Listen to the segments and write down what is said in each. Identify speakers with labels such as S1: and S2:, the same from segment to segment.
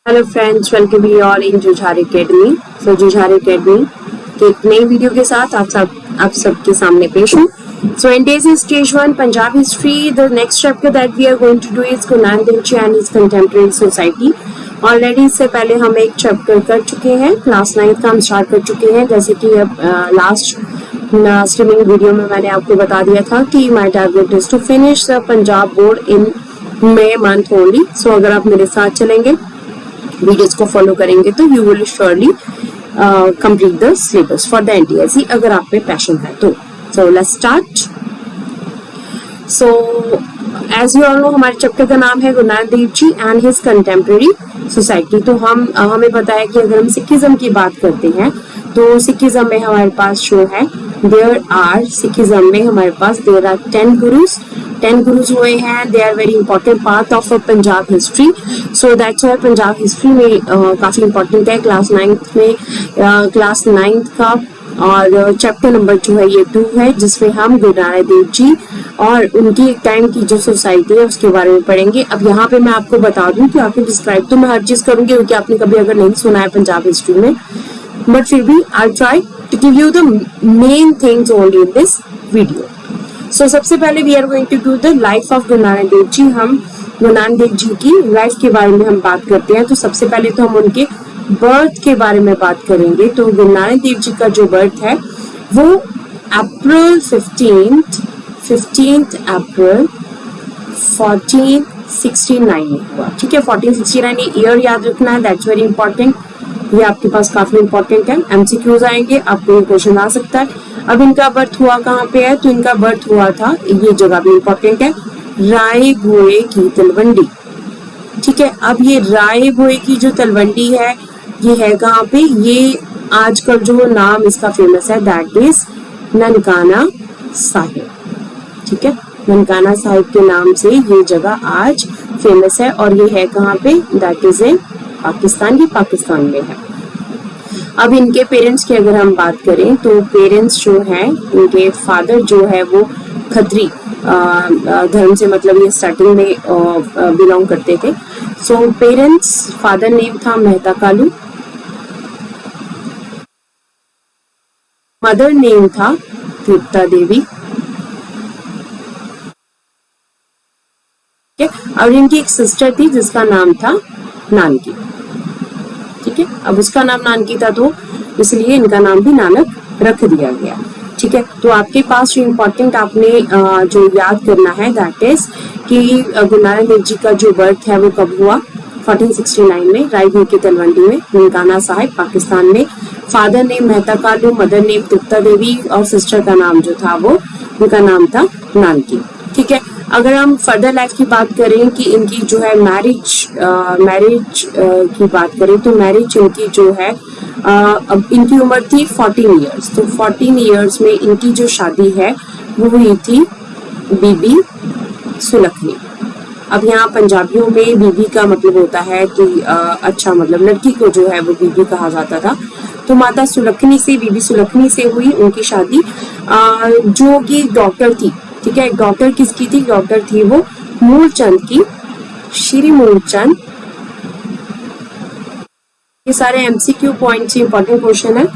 S1: Hello friends, welcome you all in Jujhar academy. So Jujhar academy के एक नई वीडियो के साथ आप सबके सामने पेश हूँ। So in days is stage 1 Punjab history. The next chapter that we are going to do is Guru Nanak Dev ji and his contemporary society. Already इससे पहले हम एक चैप्टर कर चुके हैं, क्लास 9 का हम स्टार्ट कर चुके हैं। जैसे कि अब लास्ट स्ट्रीमिंग वीडियो में मैंने आपको बता दिया था कि my target is to finish the Punjab board in May month only. So अगर आप मेरे साथ चलेंगे, वीडियोस को फॉलो करेंगे तो you will surely complete the syllabus for the NTSC, अगर आप पे पैशन है तो। So let's start. So as you all know, हमारे चैप्टर का नाम है Guru Nanak Dev ji and his contemporary society. तो हमें पता है कि अगर हम सिखिज्म की बात करते हैं तो सिखिज्म में हमारे पास जो है सिखिज्म में हमारे पास देयर आर 10 गुरुज हुए हैं। They are very important part of Punjab history. So that's why Punjab history में काफी इंपॉर्टेंट है। क्लास 9th में क्लास 9th का और चैप्टर नंबर जो है ये 2 है, जिसमें हम गुरु नानक देव जी और उनकी एक टाइम की जो सोसाइटी है उसके बारे में पढ़ेंगे। अब यहाँ पे मैं आपको बता दूं कि आपको डिस्क्राइब तो मैं हर चीज करूंगी, क्योंकि आपने कभी अगर नहीं सुना है पंजाब हिस्ट्री में, बट फिर भी I try to give you the main things only in this video. So सबसे पहले we are going to do the life of Guru Nanak Dev जी। हम गुरु नानक देव जी की लाइफ के बारे में हम बात करते हैं। तो सबसे पहले तो हम उनके बर्थ के बारे में बात करेंगे। तो गुरु नानक देव जी का जो बर्थ है वो अप्रैल 15th अप्रैल 1469 में हुआ। ठीक है, 1469 ईयर याद रखना है, दैट्स वेरी इंपॉर्टेंट। ये आपके पास काफी इंपॉर्टेंट है, एमसीक्यूज आएंगे, आपको ये क्वेश्चन आ सकता है। अब इनका बर्थ हुआ कहाँ पे है, तो इनका बर्थ हुआ था, ये जगह भी इंपॉर्टेंट है, राय भोए की तलवंडी। ठीक है, अब ये राय भोए की जो तलवंडी है ये है कहाँ पे, ये आजकल जो नाम इसका फेमस है दैट इज ननकाना साहिब। ठीक है, ननकाना साहिब के नाम से ये जगह आज फेमस है, और ये है कहाँ पे, दैट इज इन पाकिस्तान। ये पाकिस्तान में है। अब इनके पेरेंट्स की अगर हम बात करें तो पेरेंट्स जो हैं, इनके फादर जो है वो खत्री धर्म से, मतलब ये स्टार्टिंग में बिलोंग करते थे। सो पेरेंट्स, फादर नेम था मेहता कालू, मदर नेम था तृप्ता देवी। और इनकी एक सिस्टर थी जिसका नाम था नानकी। ठीक है, अब उसका नाम नानकी था तो इसलिए इनका नाम भी नानक रख दिया गया। ठीक है, तो आपके पास जो इम्पोर्टेंट आपने जो याद करना है दैट इज कि गुरु नानक देव जी का जो बर्थ है वो कब हुआ, 1469 में रायपुर की तलवंडी में, ननकाना साहिब, पाकिस्तान में। Father name Mehta Kalu, mother name Tripta Devi, और सिस्टर का नाम जो था वो, उनका नाम था नानकी। ठीक है, अगर हम फर्दर लाइफ की बात करें कि इनकी जो है मैरिज की बात करें तो मैरिज इनकी जो है अब इनकी उम्र थी 14 ईयर्स। तो 14 ईयर्स में इनकी जो शादी है वो हुई थी बीबी सुलखनी। अब यहाँ पंजाबियों में बीबी का मतलब होता है कि अच्छा, मतलब लड़की को जो है वो बीबी कहा जाता था। तो माता सुलखनी से, बीबी सुलखनी से हुई उनकी शादी, जो कि डॉक्टर थी। ठीक है, डॉक्टर किसकी थी, डॉक्टर थी वो मूलचंद की, श्री मूलचंद। ये सारे एमसीक्यू पॉइंट्स इंपॉर्टेंट क्वेश्चन है।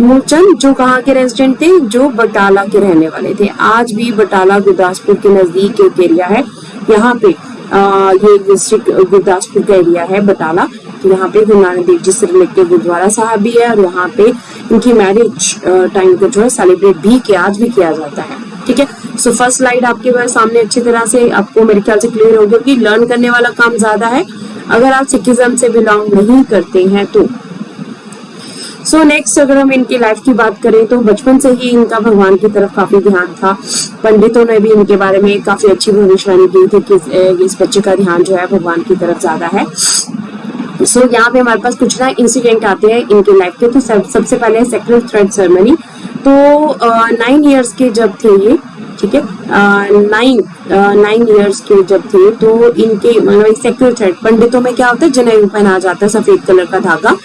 S1: मूलचंद जो कहाँ के रेजिडेंट थे, जो बटाला के रहने वाले थे। आज भी बटाला गुरदासपुर के नजदीक एक एरिया है, यहाँ पे ये डिस्ट्रिक्ट गुरदासपुर का एरिया है बटाला। तो यहाँ पे गुरु नानक देव जी से रिलेटेड गुरुद्वारा साहब भी है, और यहाँ पे इनकी मैरिज टाइम को जो है सेलिब्रेट भी आज भी किया जाता है। ठीक है, सो फर्स्ट स्लाइड आपके सामने अच्छी तरह से आपको मेरे ख्याल से क्लियर हो गया कि लर्न करने वाला काम ज्यादा है अगर आप सिखिज्म से बिलोंग नहीं करते हैं तो। सो नेक्स्ट, अगर हम इनकी लाइफ की बात करें तो बचपन से ही इनका भगवान की तरफ काफी ध्यान था। पंडितों ने भी इनके बारे में काफी अच्छी भविष्यवाणी की थी कि इस बच्चे का ध्यान जो है भगवान की तरफ ज्यादा है। सो यहाँ पे हमारे पास कुछ ना इंसिडेंट आते हैं इनके लाइफ के। तो सबसे पहले सेक्रेड थ्रेड सेरेमनी। तो 9 ईयर्स के जब थे ये, ठीक है, 9 ईयर्स के जब थे तो इनके मतलब सेक्रेड थ्रेड, पंडितों में क्या होता है, जनेऊ पहना जाता है, सफेद कलर का धागा,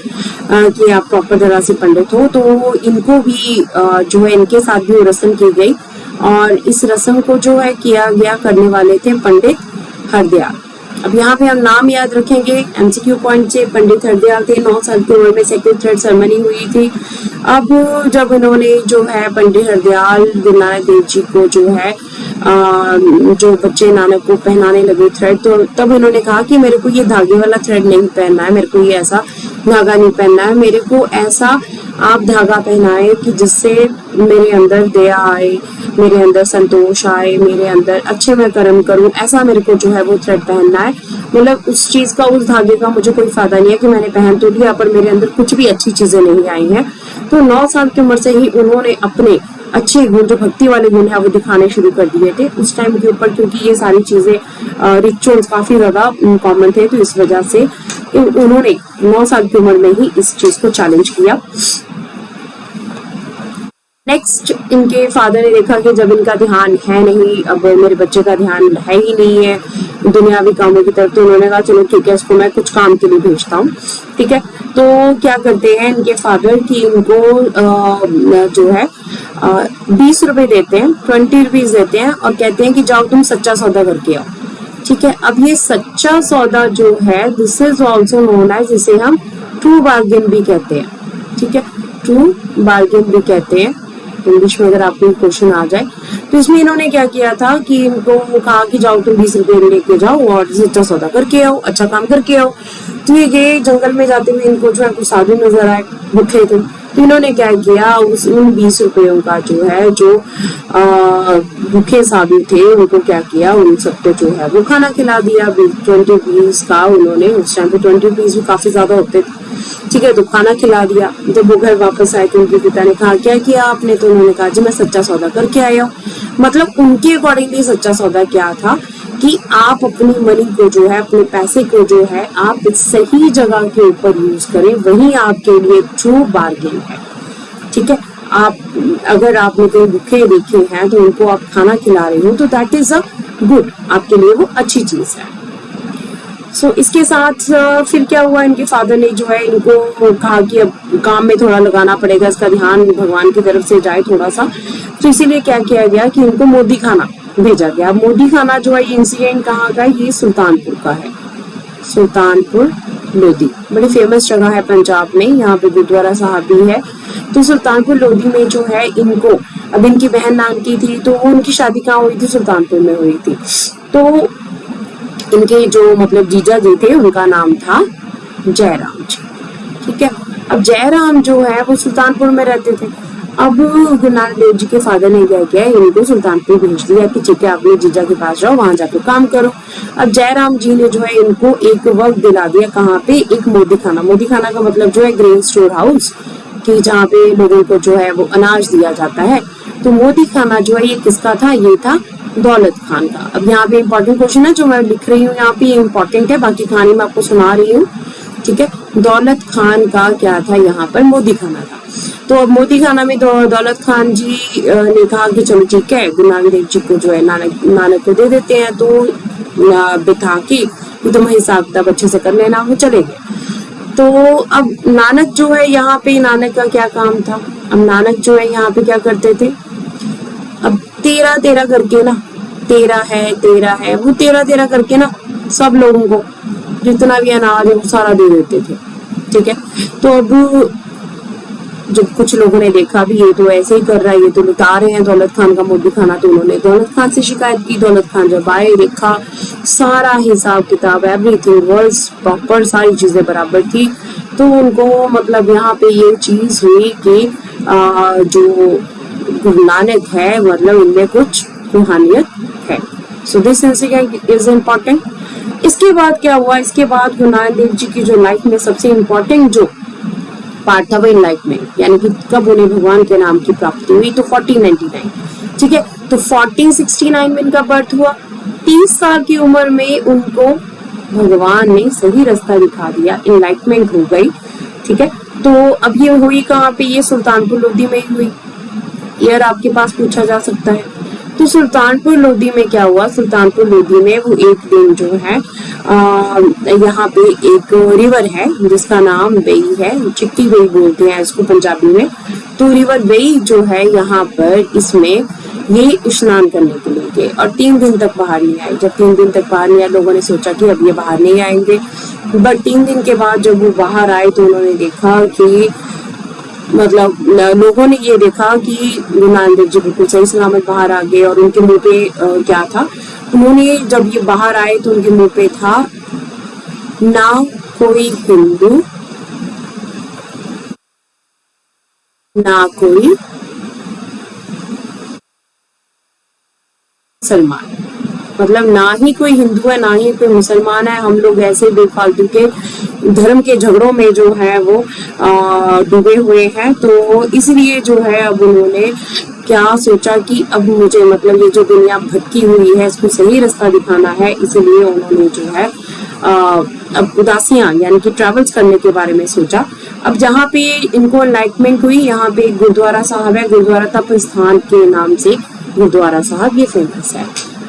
S1: कि आप प्रॉपर तरह से पंडित हो। तो इनको भी जो है इनके साथ भी वो रस्म की गई, और इस रस्म को जो है किया गया करने वाले थे पंडित हरदयाल। अब यहाँ पे हम नाम याद रखेंगे एमसीक्यू पॉइंट से। पंडित हरदयाल थे, 9 साल की उम्र में सेकंड थर्ड सेरेमनी हुई थी। अब जब इन्होंने जो है पंडित हरदयाल गुरु नानक देव जी को जो है जो बच्चे नानक को पहनाने लगे थ्रेड, तो तब इन्होंने कहा कि मेरे को ये धागे वाला थ्रेड नहीं पहनना है, मेरे को ये ऐसा धागा नहीं पहनना है, मेरे को ऐसा आप धागा पहनाए कि जिससे मेरे अंदर दया आए, मेरे अंदर संतोष आए, मेरे अंदर अच्छे मैं कर्म करूं, ऐसा मेरे को जो है वो थ्रेड पहनना है। मतलब उस चीज का, उस धागे का मुझे कोई फायदा नहीं है कि मैंने पहन तो लिया पर मेरे अंदर कुछ भी अच्छी चीजें नहीं आई हैं। तो 9 साल की उम्र से ही उन्होंने अपने अच्छे गुण, जो भक्ति वाले गुण है, वो दिखाने शुरू कर दिए थे उस टाइम के ऊपर, क्योंकि ये सारी चीजें रिचुअल्स काफी ज्यादा कॉमन थे। तो इस वजह से उन्होंने 9 साल की उम्र में ही इस चीज को चैलेंज किया। नेक्स्ट इनके फादर ने देखा कि जब इनका ध्यान है नहीं, अब मेरे बच्चे का ध्यान है ही नहीं है दुनियावी कामों की तरफ, तो उन्होंने कहा चलो ठीक है, इसको मैं कुछ काम के लिए भेजता हूँ। ठीक है, तो क्या करते हैं इनके फादर कि इनको जो है 20 रुपए देते हैं, 20 रुपीज देते हैं और कहते हैं कि जाओ तुम सच्चा सौदा करके आओ। ठीक है, अब ये सच्चा सौदा जो है, this is also known as, जिसे हम ट्रू बार्गेन भी कहते हैं। ठीक है, ट्रू बार्गेन भी कहते हैं इंग्लिश में, अगर आपको क्वेश्चन आ जाए। तो इसमें इन्होंने क्या किया था कि इनको कहा कि जाओ तुम 20 रुपए लेके जाओ और सच्चा सौदा करके आओ, अच्छा काम करके आओ। तो ये जंगल में जाते हुए इनको जो है कुछ साधु नजर आए, भूखे थे। तो इन्होंने क्या किया, उन 20 रुपयों का जो है, जो भूखे साधु थे उनको क्या किया, उन सबको जो है वो खाना खिला दिया। 20 रुपीज का उन्होंने, उस टाइम पे 20 रुपीज भी काफी ज्यादा होते थे। ठीक है, तो खाना खिला दिया। जब वो घर वापस आए तो उनके पिता ने कहा क्या किया आपने, तो उन्होंने कहा जी मैं सच्चा सौदा करके आया हूँ। मतलब उनके अकॉर्डिंगली सच्चा सौदा क्या था कि आप अपनी मनी को जो है, अपने पैसे को जो है, आप सही जगह के ऊपर यूज करें, वही आपके लिए ट्रू बार्गेन है। ठीक है, आप अगर आपने कोई भूखे देखे हैं तो उनको आप खाना खिला रहे हो, तो दैट इज अ गुड, आपके लिए वो अच्छी चीज है। सो इसके साथ फिर क्या हुआ, इनके फादर ने जो है इनको कहा कि अब काम में थोड़ा लगाना पड़ेगा, इसका ध्यान भगवान की तरफ से जाए थोड़ा सा। तो इसीलिए क्या किया गया कि इनको मोदी खाना भेजा गया। मोदी खाना जो है, ये इंसिडेंट कहाँ का है, ये सुल्तानपुर का है, सुल्तानपुर लोधी, बड़ी फेमस जगह है पंजाब में, यहाँ पे गुरुद्वारा साहब भी है। तो सुल्तानपुर लोधी में जो है इनको, अब इनकी बहन नानकी थी, तो उनकी शादी कहाँ हुई थी, सुल्तानपुर में हुई थी। तो इनके जो मतलब जीजा जी थे, उनका नाम था जयराम जी। ठीक है, अब जयराम जो है वो सुल्तानपुर में रहते थे। अब गुरु नानक देव जी के फादर ने क्या किया, इनको सुल्तानपुर भेज दिया कि ठीक है अपने जीजा के पास जाओ, वहां जाकर काम करो। अब जयराम जी ने जो है इनको एक वक्त दिला दिया, कहाँ पे, एक मोदी खाना। मोदी खाना का मतलब जो है ग्रेन स्टोर हाउस, कि जहाँ पे लोगों को जो है वो अनाज दिया जाता है। तो मोदी खाना जो है ये किसका था, ये था दौलत खान का। अब यहाँ पे इम्पोर्टेंट क्वेश्चन है जो मैं लिख रही हूँ, यहाँ पे इम्पोर्टेंट है, बाकी कहानी मैं आपको सुना रही हूँ। ठीक है, दौलत खान का क्या था, यहाँ पर मोदी खाना था। तो अब मोदी खाना में दौलत खान जी ने कहा कि चलो ठीक है, गुरु नानक देव जी को जो है नानक को दे देते हैं। तो बिठा के तुम हिसाब किताब अच्छे से कर लेना, वो चले गए। तो अब नानक जो है यहाँ पे, नानक का क्या काम था, अब नानक जो है यहाँ पे क्या करते थे, अब 13 करके ना, 13 है, वो 13 करके ना सब लोगों को जितना भी अनाज है वो सारा दे देते थे। ठीक है, तो अब जब कुछ लोगों ने देखा भी ये तो ऐसे ही कर रहा है, ये तो लुटा रहे हैं दौलत खान का मोदी खाना, तो उन्होंने दौलत खान से शिकायत की। दौलत खान जब आए, देखा सारा हिसाब किताब, एवरीथिंग वाज प्रॉपर, सारी चीजें बराबर थी। तो उनको मतलब यहाँ पे ये चीज हुई कि जो गुरु नानक है, मतलब इनमें कुछ रूहानियत है। So this incident is important. इसके बाद क्या हुआ, इसके बाद गुरु नानक देव जी की जो लाइफ में सबसे इम्पोर्टेंट जो पार्ट था वो एनलाइटमेंट, यानी कि कब उन्हें भगवान के नाम की प्राप्ति हुई, तो 1499। ठीक है, तो 1469 में इनका बर्थ हुआ। 30 साल की उम्र में उनको भगवान ने सही रास्ता दिखा दिया, एनलाइटमेंट हो गई। ठीक है, तो अब ये हुई कहाँ पे, ये सुल्तानपुर लोधी में हुई। ईयर आपके पास पूछा जा सकता है। तो सुल्तानपुर लोधी में क्या हुआ, सुल्तानपुर लोधी में वो एक दिन जो है यहाँ पे एक रिवर है जिसका नाम बेई है, चिट्टी बेई बोलते हैं इसको पंजाबी में। तो रिवर बेई जो है यहाँ पर, इसमें ये स्नान करने के लिए गए और 3 दिन तक बाहर नहीं आए। जब 3 दिन तक बाहर नहीं आए, लोगों ने सोचा कि अब ये बाहर नहीं आएंगे, बट 3 दिन के बाद जब वो बाहर आए तो उन्होंने देखा कि मतलब लोगों ने ये देखा कि गुरु नानक देव जी बिल्कुल सही सलामत बाहर आ गए। और उनके मुंह पे क्या था, उन्होंने जब ये बाहर आए तो उनके मुंह पे था, ना कोई हिंदू ना कोई मुसलमान, मतलब ना ही कोई हिंदू है ना ही कोई मुसलमान है, हम लोग ऐसे बेफालतू के धर्म के झगड़ों में जो है वो डूबे हुए हैं। तो इसलिए जो है अब उन्होंने क्या सोचा कि अब मुझे मतलब ये जो दुनिया भटकी हुई है इसको सही रास्ता दिखाना है, इसलिए उन्होंने जो है अब उदासियां यानी कि ट्रैवल्स करने के बारे में सोचा। अब जहाँ पे इनको एनलाइटमेंट हुई, यहाँ पे एक गुरुद्वारा साहब है, गुरुद्वारा तप स्थान के नाम से गुरुद्वारा साहब ये फेमस है।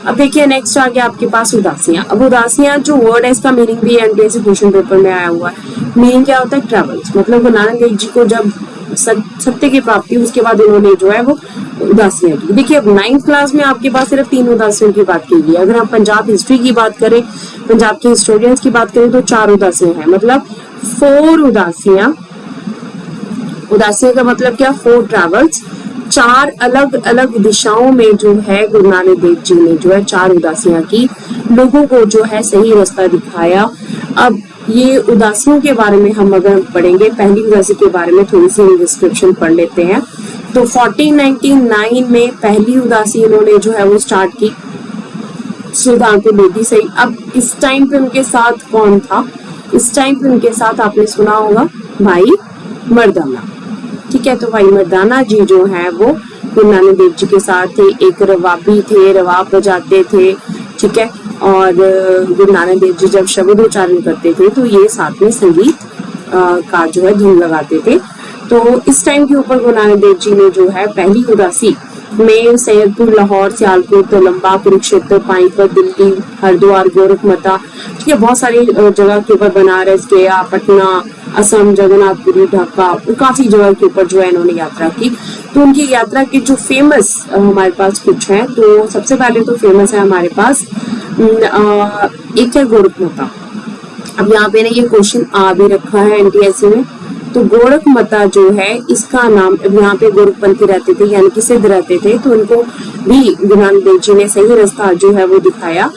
S1: अब देखिए नेक्स्ट आ गया आपके पास उदासियां। अब उदासियां जो वर्ड है इसका मीनिंग भी एनटीएससी क्वेश्चन पेपर में आया हुआ है। मीनिंग क्या होता है, ट्रैवल्स, मतलब गुरु नानक देव जी को जब सत्य की प्राप्ति उसके बाद उन्होंने जो है वो उदासियां की। देखिए अब 9th क्लास में आपके पास सिर्फ 3 उदासियों की बात की गई। अगर हम पंजाब हिस्ट्री की बात करें, पंजाब के हिस्टोरियंस की बात करें तो 4 उदासियां हैं, मतलब 4 उदासियां। उदासियां का मतलब क्या, 4 ट्रैवल्स, 4 अलग अलग दिशाओं में जो है गुरु नानक देव जी ने जो है 4 उदासियां की, लोगों को जो है सही रास्ता दिखाया। अब ये उदासियों के बारे में हम अगर पढ़ेंगे, पहली उदासी के बारे में थोड़ी सी डिस्क्रिप्शन पढ़ लेते हैं। तो 1499 में पहली उदासी इन्होंने जो है वो स्टार्ट की सुल्तानपुर लोधी से। अब इस टाइम पे उनके साथ कौन था, इस टाइम पे उनके साथ आपने सुना होगा भाई मर्दाना, ठीक है। तो भाई मर्दाना जी जो है वो गुरु नानक देव जी के साथ थे, एक रवाबी थे, रवाब बजाते थे, ठीक है। और गुरु नानक देव जी जब शब्द उच्चारण करते थे तो ये साथ में संगीत का जो है धुन लगाते थे। तो इस टाइम के ऊपर गुरु नानक देव जी ने जो है पहली उदासी में सैयदपुर, लाहौर, सियालकोट, तलम्बा, कुरुक्षेत्र, पानीपत, दिल्ली, हरिद्वार, गोरखमता, ठीक है, बहुत सारी जगह के ऊपर, बनारस, गया, पटना, असम, जगन्नाथपुरी, ढाका, काफी जगह के ऊपर जो है इन्होंने यात्रा की। तो उनकी यात्रा के जो फेमस हमारे पास कुछ है, तो सबसे पहले तो फेमस है हमारे पास एक है गोरखमता। अब यहाँ पे ना ये क्वेश्चन आ भी रखा है एनटीएससी में। तो गोरखमता जो है इसका नाम, अब यहाँ पे गोरखपंथी रहते थे यानी कि सिद्ध रहते थे, तो उनको भी गुरु नानक देव जी ने सही रास्ता जो है वो दिखाया।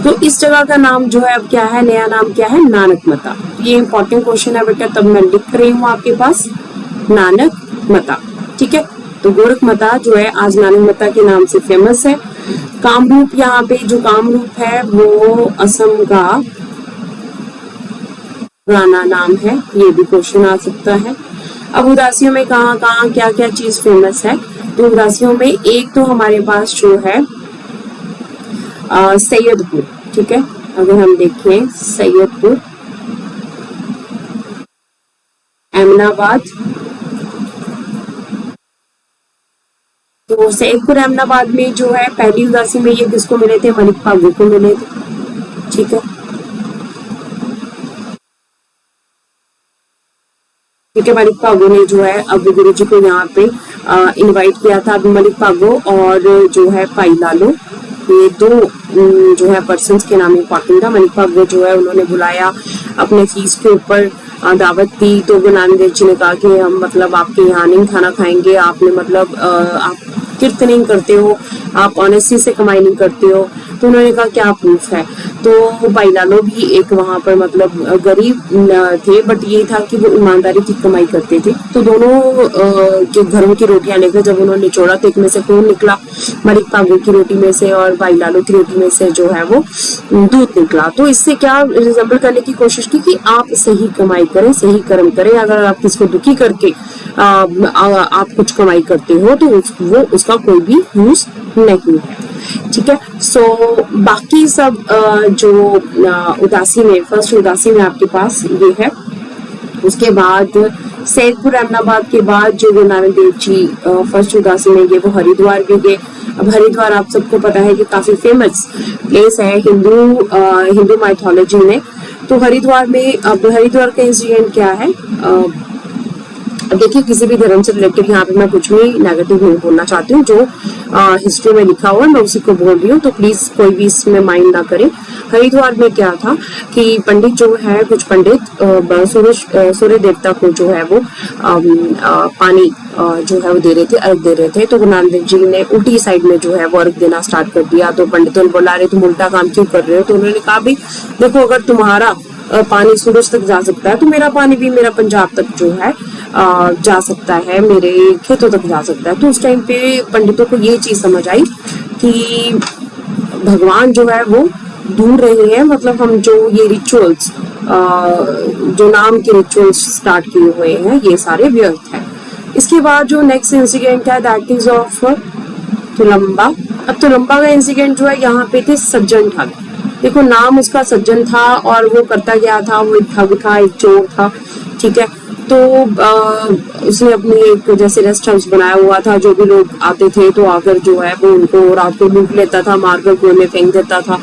S1: तो इस जगह का नाम जो है अब क्या है, नया नाम क्या है, नानक मता। ये इंपॉर्टेंट क्वेश्चन है बेटा, तब मैं लिख रही हूँ आपके पास नानक मता, ठीक है। तो गोरखमता जो है आज नानक मता के नाम से फेमस है। कामरूप, यहाँ पे जो कामरूप है वो असम का पुराना नाम है, ये भी क्वेश्चन आ सकता है। अब उदासियों में कहाँ कहाँ क्या क्या चीज फेमस है, तो उदासियों में एक तो हमारे पास जो है सैयदपुर, ठीक है। अगर हम देखें सैयदपुर, अहमदाबाद, तो सैयदपुर अहमदाबाद में जो है पहली उदासी में ये किसको मिले थे, मलिक फागू को मिले थे, ठीक है। ठीक है, मलिक फागू ने जो है अब गुरु जी को यहाँ पे इनवाइट किया था। अब मलिक फागू और जो है पाई लालो, ये 2 जो है पर्सन्स के नाम इंपॉर्टेंट था। मलिक फागू जो है उन्होंने बुलाया, अपने फीस के ऊपर दावत दी। तो गुरु नानक देव जी ने कहा कि हम मतलब आपके यहाँ नहीं खाना खाएंगे, आपने मतलब आप कीर्तनिंग करते हो, आप ऑनेस्टी से कमाई नहीं करते हो। तो उन्होंने कहा क्या प्रूफ है। तो भाई लालो भी एक वहां पर मतलब गरीब थे, बट ये था कि वो ईमानदारी की कमाई करते थे। तो दोनों के घरों की रोटियां लेकर जब उन्होंने निचोड़ा तो एक में से खून निकला मलिक फागू की रोटी में से, और भाई लालो की रोटी में से जो है वो दूध निकला। तो इससे क्या रिजेंबल करने की कोशिश की कि आप सही कमाई करें, सही कर्म करें। अगर आप किसको दुखी करके आप कुछ कमाई करते हो तो वो उसका कोई भी यूज नहीं है, ठीक है। सो बाकी सब जो उदासी में, फर्स्ट उदासी में आपके पास ये है। उसके बाद सैयदपुर अहमदाबाद के बाद जो गुरु नानक देव जी फर्स्ट उदासी में गए वो हरिद्वार भी गए। अब हरिद्वार आप सबको पता है कि काफी फेमस प्लेस है हिंदू माइथोलॉजी में। तो हरिद्वार में, अब हरिद्वार का इंसिडेंट क्या है, देखिए किसी भी धर्म से रिलेटेड यहाँ पे मैं कुछ भी नेगेटिव नहीं बोलना चाहती हूँ, जो हिस्ट्री में लिखा हुआ है मैं उसी को बोल रही हूँ, तो प्लीज कोई भी इसमें माइंड ना करे। हरिद्वार में क्या था कि पंडित जो है, कुछ पंडित सूर्य देवता को जो है वो पानी जो है वो दे रहे थे, अर्घ दे रहे थे। तो गुरु नानक देव जी ने उल्टी साइड में जो है वो अर्घ देना स्टार्ट कर दिया। तो पंडितों ने बोला अरे तुम उल्टा काम क्यों कर रहे हो? तो उन्होंने कहा भाई देखो, अगर तुम्हारा पानी सूरज तक जा सकता है तो मेरा पानी भी मेरा पंजाब तक जो है जा सकता है, मेरे खेतों तक जा सकता है। तो उस टाइम पे पंडितों को ये चीज समझ आई कि भगवान जो है वो दूर रहे हैं, मतलब हम जो ये रिचुअल्स, जो नाम के रिचुअल्स स्टार्ट किए हुए हैं ये सारे व्यर्थ है। इसके बाद जो नेक्स्ट इंसिडेंट है दैट इज ऑफ तुलंबा। अब तुलंबा का इंसिडेंट जो है, यहाँ पे थे सज्जन ठग। देखो नाम उसका सज्जन था और वो करता क्या था, वो एक ठग था, एक चोर था, ठीक है। तो उसने अपनी एक जैसे रेस्ट हाउस बनाया हुआ था, जो भी लोग आते थे तो आकर जो है वो उनको रात को लूट लेता था, मारकर कुएं में फेंक देता था।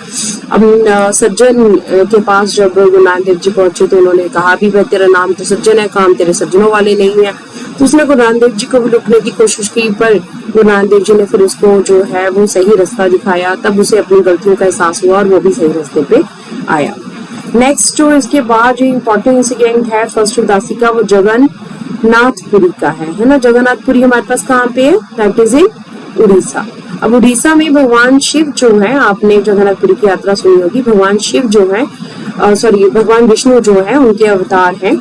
S1: अब सज्जन के पास जब गुरु नानक देव जी पहुंचे तो उन्होंने कहा भी भाई तेरा नाम तो सज्जन है, काम तेरे सज्जनों वाले नहीं है। तो उसने गुरु नानक देव जी को भी लुटने की कोशिश की, पर गुरु नानक देव जी ने फिर उसको जो है वो सही रास्ता दिखाया, तब उसे अपनी गलतियों का एहसास हुआ और वो भी सही रास्ते पे आया। नेक्स्ट जो इसके बाद जो इम्पोर्टेंट इंसिडेंट है फर्स्ट उदासी का, वो जगन्नाथपुरी का है ना। जगन्नाथपुरी हमारे पास कहाँ पे है? That is in Orissa. अब उड़ीसा में भगवान शिव जो है, आपने जगन्नाथपुरी की यात्रा सुनी होगी, भगवान शिव जो है भगवान विष्णु जो है उनके अवतार हैं।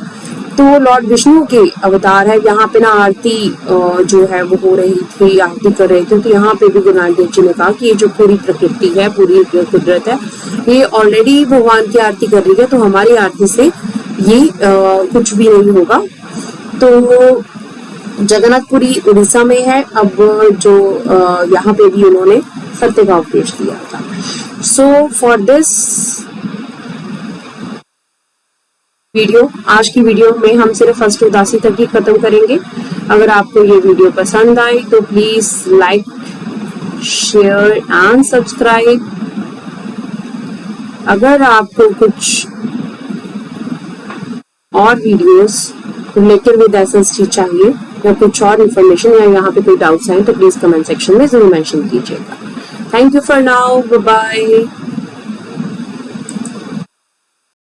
S1: तो लॉर्ड विष्णु के अवतार है। यहाँ पे ना आरती जो है वो हो रही थी, आरती कर रहे थे। तो यहाँ पे भी गुरु नानक देव जी ने कहा कि ये जो पूरी प्रकृति है, पूरी कुदरत है, ये ऑलरेडी भगवान की आरती कर रही है, तो हमारी आरती से ये कुछ भी नहीं होगा। तो जगन्नाथपुरी उड़ीसा में है। अब जो यहाँ पे भी उन्होंने सत्य का उपदेश दिया था। सो फॉर दिस वीडियो, आज की वीडियो में हम सिर्फ फर्स्ट उदासी तक ही खत्म करेंगे। अगर आपको ये वीडियो पसंद आई तो please like, share and subscribe. अगर आपको कुछ और वीडियोस रिलेटेड विद एसएसटी चाहिए या कुछ और इन्फॉर्मेशन या यहाँ पे कोई डाउट्स हैं तो प्लीज कमेंट सेक्शन में जरूर मेंशन कीजिएगा। Thank you for now, bye bye.